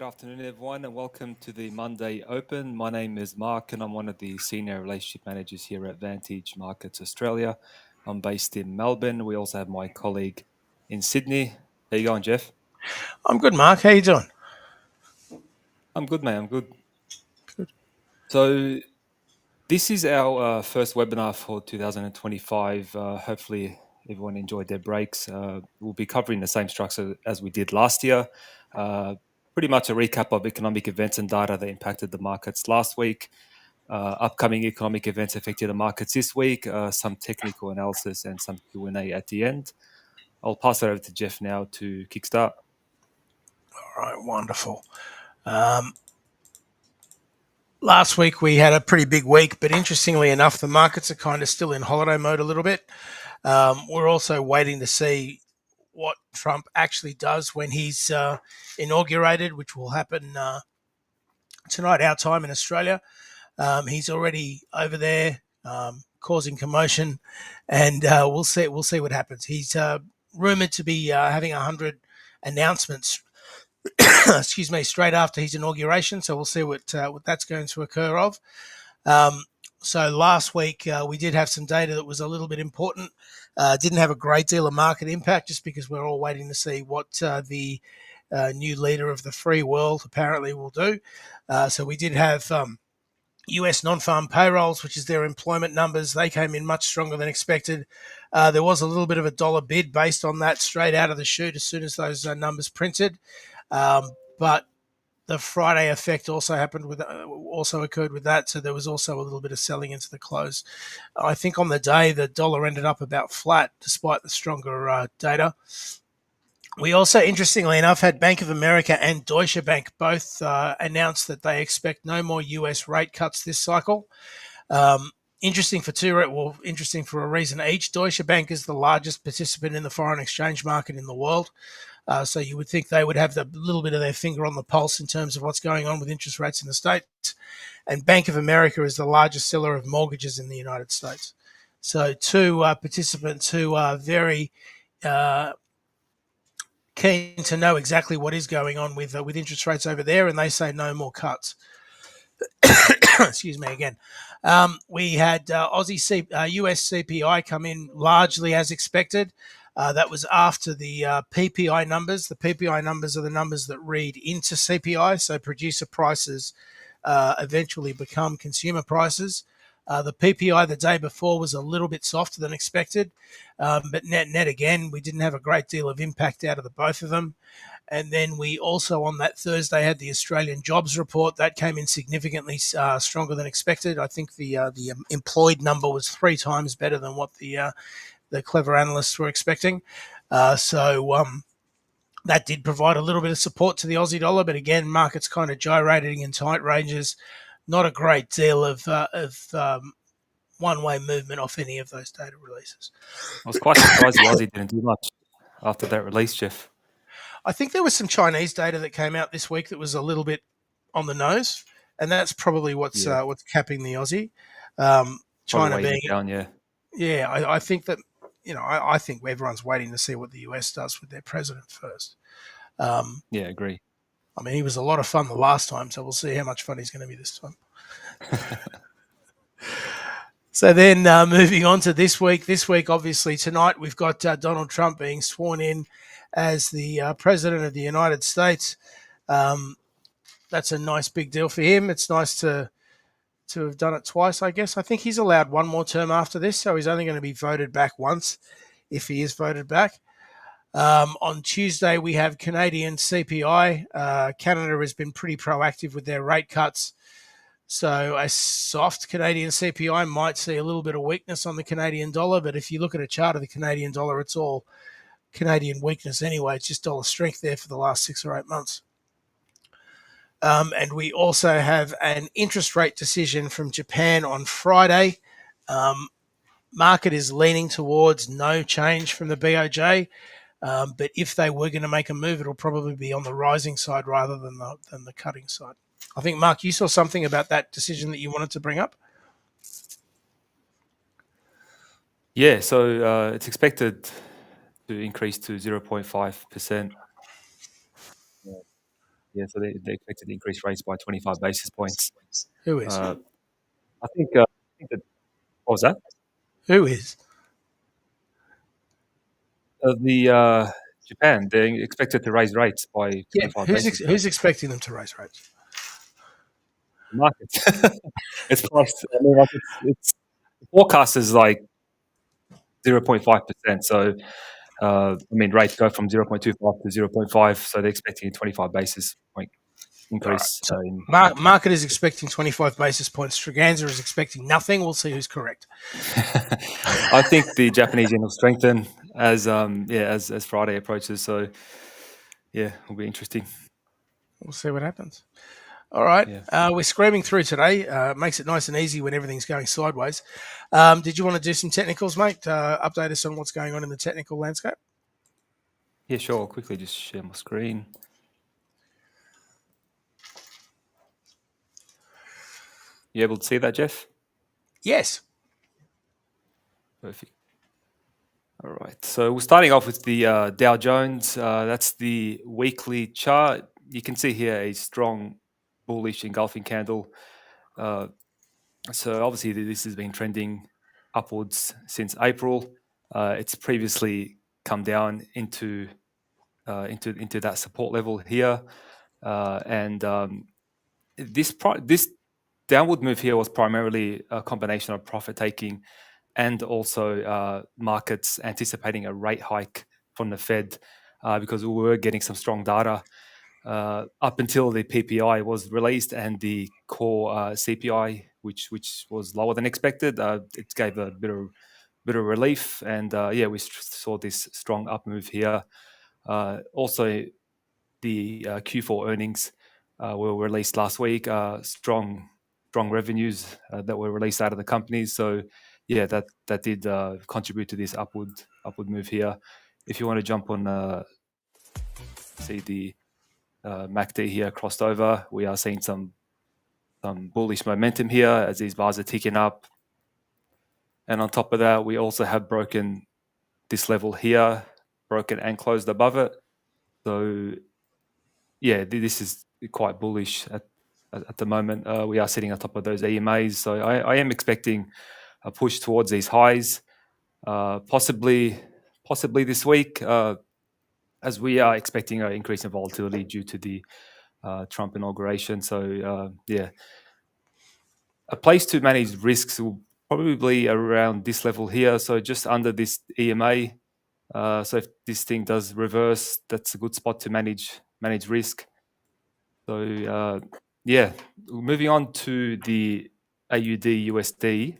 afternoon, everyone, and welcome to the Monday Open. My name is Mark, and I'm one of the senior relationship managers here at Vantage Markets Australia. I'm based in Melbourne. We also have my colleague in Sydney. How you going, Jeff? I'm good, Mark. How you doing? I'm good, mate. I'm good. Good. So this is our first webinar for 2025. Hopefully, everyone enjoyed their breaks. We'll be covering the same structure as we did last year. Pretty much a recap of economic events and data that impacted the markets last week. Upcoming economic events affecting the markets this week. Some technical analysis and some Q&A at the end. I'll pass it over to Jeff now to kickstart. All right, wonderful. Last week we had a pretty big week, but interestingly enough, the markets are kind of still in holiday mode a little bit. We're also waiting to see what Trump actually does when he's inaugurated, which will happen tonight, our time in Australia. He's already over there causing commotion, and we'll see what happens. He's rumored to be having 100 announcements excuse me, straight after his inauguration. So we'll see what that's going to occur of. So last week we did have some data that was a little bit important. Didn't have a great deal of market impact just because we're all waiting to see what the new leader of the free world apparently will do. So we did have US non-farm payrolls, which is their employment numbers. They came in much stronger than expected. There was a little bit of a dollar bid based on that straight out of the chute as soon as those numbers printed. But the Friday effect also occurred with that, so there was also a little bit of selling into the close. I think on the day the dollar ended up about flat despite the stronger data. We also, interestingly enough, had Bank of America and Deutsche Bank both announce that they expect no more US rate cuts this cycle. Interesting for a reason each. Deutsche Bank is the largest participant in the foreign exchange market in the world. So you would think they would have a little bit of their finger on the pulse in terms of what's going on with interest rates in the States. And Bank of America is the largest seller of mortgages in the United States. So two participants who are very keen to know exactly what is going on with interest rates over there, and they say no more cuts. Excuse me again. We had US CPI come in largely as expected. That was after the PPI numbers. The PPI numbers are the numbers that read into CPI, so producer prices eventually become consumer prices. The PPI the day before was a little bit softer than expected, but net again, we didn't have a great deal of impact out of the both of them. And then we also on that Thursday had the Australian jobs report that came in significantly stronger than expected. I think the employed number was 3 times better than what the clever analysts were expecting. So that did provide a little bit of support to the Aussie dollar, but again, markets kind of gyrating in tight ranges. Not a great deal of one-way movement off any of those data releases. I was quite surprised the Aussie didn't do much after that release, Jeff. I think there was some Chinese data that came out this week that was a little bit on the nose, and that's probably what's capping the Aussie. China being down, yeah. Yeah, I think that I think everyone's waiting to see what the US does with their president first. Yeah, agree. I mean, he was a lot of fun the last time, so we'll see how much fun he's going to be this time. So then moving on to this week. This week, obviously, tonight we've got Donald Trump being sworn in as the President of the United States. That's a nice big deal for him. It's nice to have done it twice, I guess. I think he's allowed one more term after this, so he's only going to be voted back once if he is voted back. On Tuesday, we have Canadian CPI. Canada has been pretty proactive with their rate cuts. So a soft Canadian CPI might see a little bit of weakness on the Canadian dollar, but if you look at a chart of the Canadian dollar, it's all Canadian weakness anyway. It's just dollar strength there for the last 6 or 8 months. And we also have an interest rate decision from Japan on Friday. Market is leaning towards no change from the BOJ. But if they were going to make a move, it'll probably be on the rising side rather than the cutting side. I think, Mark, you saw something about that decision that you wanted to bring up. Yeah, so it's expected to increase to 0.5%. Yeah, so they expected to increase rates by 25 basis points. Who is? Uh, I think that what was that? Who is? Japan, they expected to raise rates by Yeah, 25 who's basis who's points. expecting them to raise rates? The market, it's priced. I mean, like it's the forecast is like 0.5%. So I mean, rates go from 0.25 to 0.5. So they're expecting a 25 basis point All right. increase So in. market is expecting 25 basis points. Stragaza is expecting nothing. We'll see who's correct. I think the Japanese yen will strengthen as Friday approaches. So yeah, it'll be interesting. We'll see what happens. All right. Yeah. We're screaming through today. Makes it nice and easy when everything's going sideways. Did you want to do some technicals, mate? Update us on what's going on in the technical landscape. Yeah, sure. I'll quickly just share my screen. You able to see that, Jeff? Yes. Perfect. All right. So we're starting off with the Dow Jones. That's the weekly chart. You can see here a strong bullish engulfing candle. So obviously this has been trending upwards since April. It's previously come down into that support level here, and this downward move here was primarily a combination of profit taking and also markets anticipating a rate hike from the Fed because we were getting some strong data up until the PPI was released and the core CPI, which was lower than expected. It gave a bit of relief, and we saw this strong up move here. Also, the Q4 earnings were released last week. Strong revenues that were released out of the companies. So yeah, that did contribute to this upward move here. If you want to jump on, see the MACD here crossed over, we are seeing some bullish momentum here as these bars are ticking up. And on top of that, we also have broken this level here, broken and closed above it. So yeah, this is quite bullish at the moment. We are sitting on top of those EMAs, so I am expecting a push towards these highs, possibly this week, as we are expecting an increase in volatility due to the Trump inauguration. So yeah, a place to manage risks will probably be around this level here, so just under this EMA. So if this thing does reverse, that's a good spot to manage risk. So yeah, moving on to the AUD USD,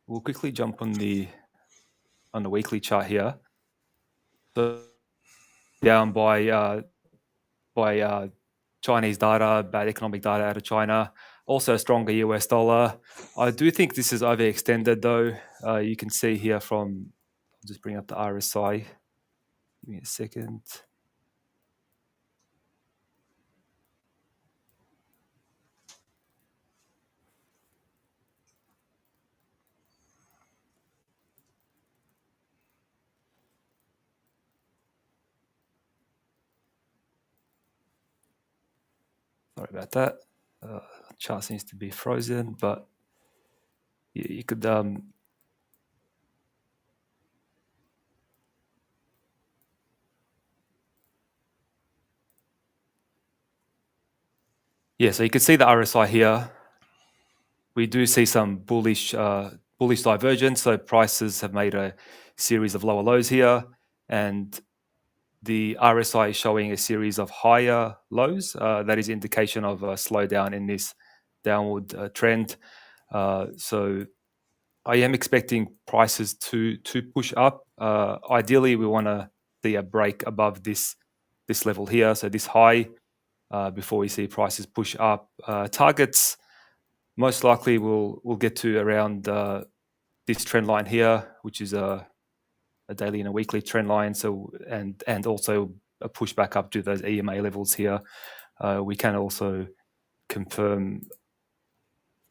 we'll quickly jump on the weekly chart here. So down by Chinese data, bad economic data out of China, also a stronger US dollar. I do think this is overextended though. You can see here from, I'll just bring up the RSI. Give me a second. Sorry about that. Chart seems to be frozen, but you could so you can see the RSI here. We do see some bullish divergence. So prices have made a series of lower lows here, and the RSI is showing a series of higher lows. That is indication of a slowdown in this downward trend. So I am expecting prices to push up. Ideally, we want to see a break above this level here, so this high, before we see prices push up. Targets most likely we'll get to around this trend line here, which is a daily and a weekly trend line. So and also a push back up to those EMA levels here. We can also confirm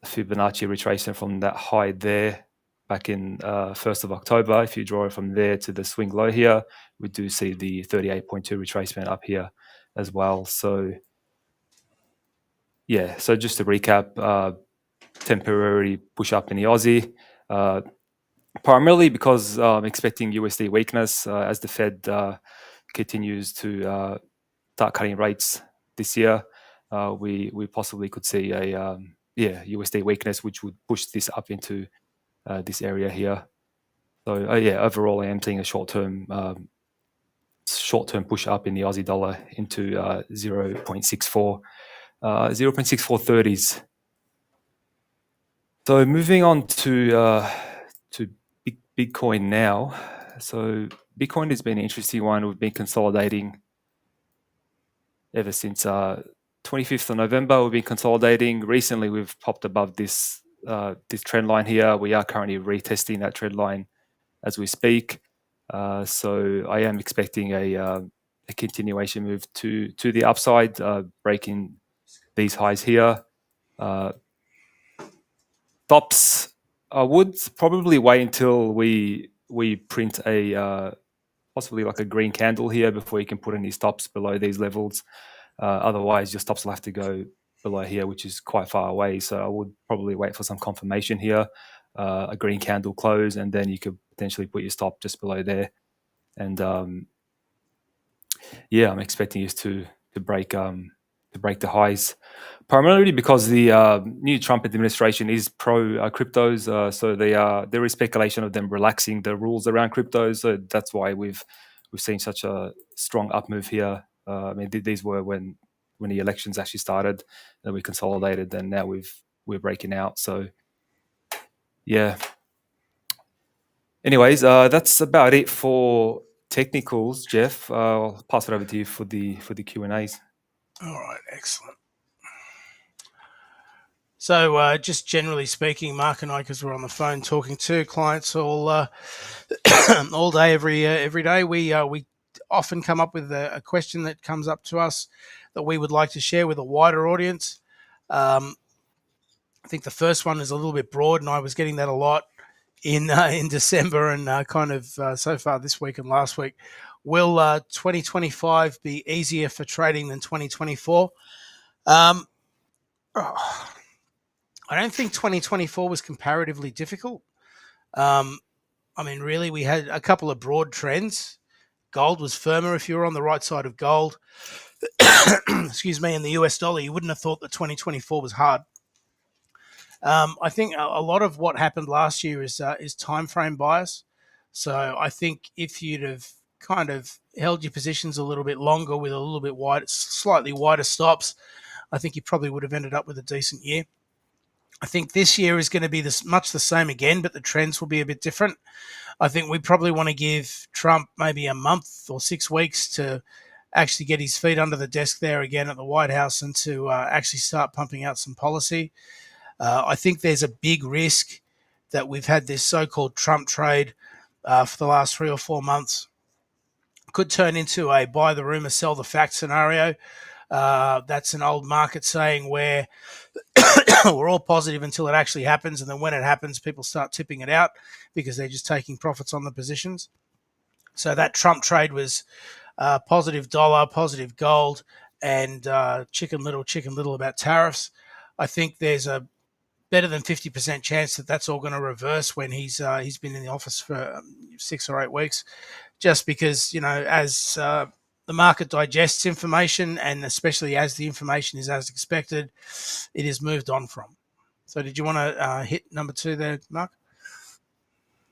Fibonacci retracement from that high there back in 1st of October. If you draw it from there to the swing low here, we do see the 38.2 retracement up here as well. So yeah, so just to recap, temporary push up in the Aussie, primarily because I'm expecting USD weakness as the Fed continues to start cutting rates this year. We possibly could see a USD weakness, which would push this up into this area here. So yeah, overall, I am seeing a short-term push up in the Aussie dollar into 0.64, 0.6430s. So moving on to Bitcoin now. So Bitcoin has been an interesting one. We've been consolidating ever since 25th of November. We've been consolidating. Recently, we've popped above this trend line here. We are currently retesting that trend line as we speak. So I am expecting a continuation move to the upside, breaking these highs here. Stops, I would probably wait until we print a possibly like a green candle here before you can put any stops below these levels. Otherwise, your stops will have to go below here, which is quite far away. So I would probably wait for some confirmation here, a green candle close, and then you could potentially put your stop just below there. And yeah, I'm expecting us to break the highs, primarily because the new Trump administration is pro cryptos. So there is speculation of them relaxing the rules around cryptos. So that's why we've seen such a strong up move here. I mean, these were when the elections actually started, then we consolidated, and now we're breaking out. So yeah. Anyways, that's about it for technicals, Jeff. I'll pass it over to you for the Q&As. All right, excellent. So, just generally speaking, Mark and I, because we're on the phone talking to clients all all day, every day, we often come up with a question that comes up to us that we would like to share with a wider audience. I think the first one is a little bit broad, and I was getting that a lot in December and so far this week and last week. Will 2025 be easier for trading than 2024? I don't think 2024 was comparatively difficult. I mean, really, we had a couple of broad trends. Gold was firmer if you were on the right side of gold. Excuse me, in the US dollar, you wouldn't have thought that 2024 was hard. I think a lot of what happened last year is time frame bias. So I think if you'd have kind of held your positions a little bit longer with a little bit wide, slightly wider stops, I think you probably would have ended up with a decent year. I think this year is going to be much the same again, but the trends will be a bit different. I think we probably want to give Trump maybe a month or 6 weeks to actually get his feet under the desk there again at the White House and to actually start pumping out some policy. I think there's a big risk that we've had this so-called Trump trade for the last 3 or 4 months could turn into a buy the rumor, sell the fact scenario. That's an old market saying where we're all positive until it actually happens, and then when it happens, people start tipping it out because they're just taking profits on the positions. So that Trump trade was positive dollar, positive gold, and chicken little about tariffs. I think there's a better than 50% chance that that's all going to reverse when he's been in the office for 6 or 8 weeks, just because as the market digests information, and especially as the information is as expected, it is moved on from. So did you want to hit number 2 there, Mark?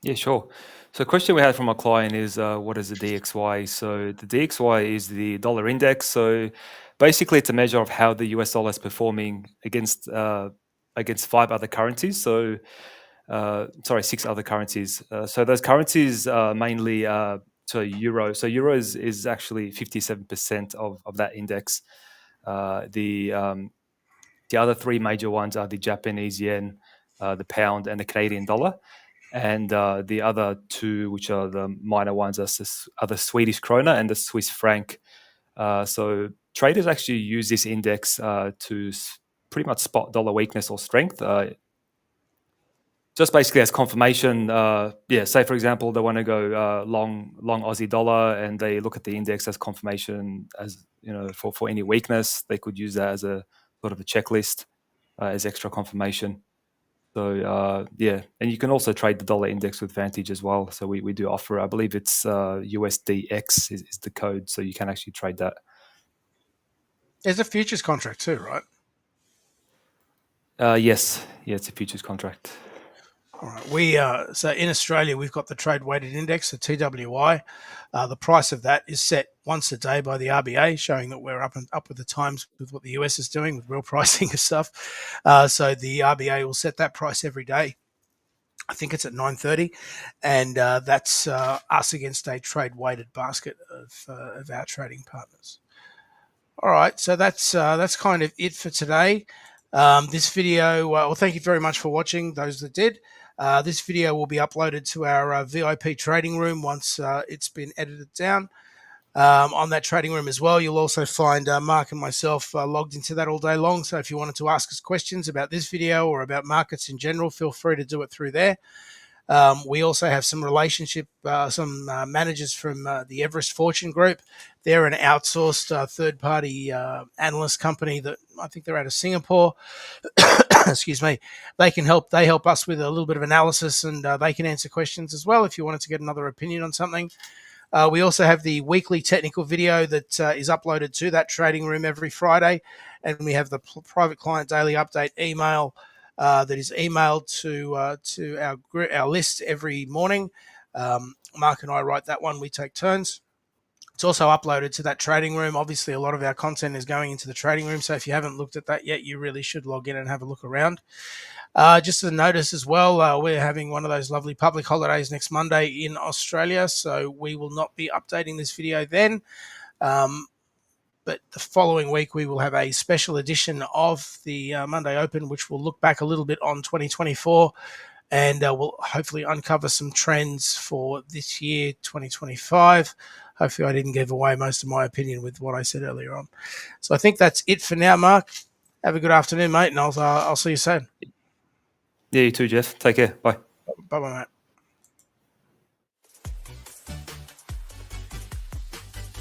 Yeah, sure. So, a question we had from our client is, what is the DXY? So, the DXY is the dollar index. So, basically, it's a measure of how the US dollar is performing against 5 other currencies. So, sorry, 6 other currencies. So, those currencies are mainly euro. So, euro is actually 57% of that index. The other 3 major ones are the Japanese yen, the pound, and the Canadian dollar. And the other 2, which are the minor ones, are the Swedish krona and the Swiss franc. So traders actually use this index to pretty much spot dollar weakness or strength. just basically as confirmation. Yeah, say for example they want to go long Aussie dollar, and they look at the index as confirmation, as for any weakness. They could use that as a sort of a checklist, as extra confirmation. So yeah, and you can also trade the dollar index with Vantage as well. So we do offer, I believe it's USDX is the code, so you can actually trade that. There's a futures contract too, right? Yes, yeah, it's a futures contract. All right. So in Australia, we've got the trade weighted index, the TWI. The price of that is set once a day by the RBA, showing that we're up with the times with what the US is doing with real pricing and stuff. So the RBA will set that price every day. I think it's at 9:30, and that's us against a trade weighted basket of our trading partners. All right, so that's kind of it for today. This video, well, thank you very much for watching, those that did. This video will be uploaded to our VIP trading room once it's been edited down. On that trading room as well, you'll also find Mark and myself logged into that all day long. So if you wanted to ask us questions about this video or about markets in general, feel free to do it through there. We also have some managers from the Everest Fortune Group. They're an outsourced third-party analyst company that I think they're out of Singapore. Excuse me. They help us with a little bit of analysis, and they can answer questions as well if you wanted to get another opinion on something. We also have the weekly technical video that is uploaded to that trading room every Friday, and we have the private client daily update email that is emailed to our list every morning. Mark and I write that one. We take turns. It's also uploaded to that trading room. Obviously, a lot of our content is going into the trading room, so if you haven't looked at that yet, you really should log in and have a look around. Just a notice as well, we're having one of those lovely public holidays next Monday in Australia, so we will not be updating this video then. But the following week, we will have a special edition of the Monday Open, which will look back a little bit on 2024, and we'll hopefully uncover some trends for this year, 2025. Hopefully I didn't give away most of my opinion with what I said earlier on. So I think that's it for now, Mark. Have a good afternoon, mate, and I'll see you soon. Yeah, you too, Jeff. Take care. Bye. Bye-bye, mate.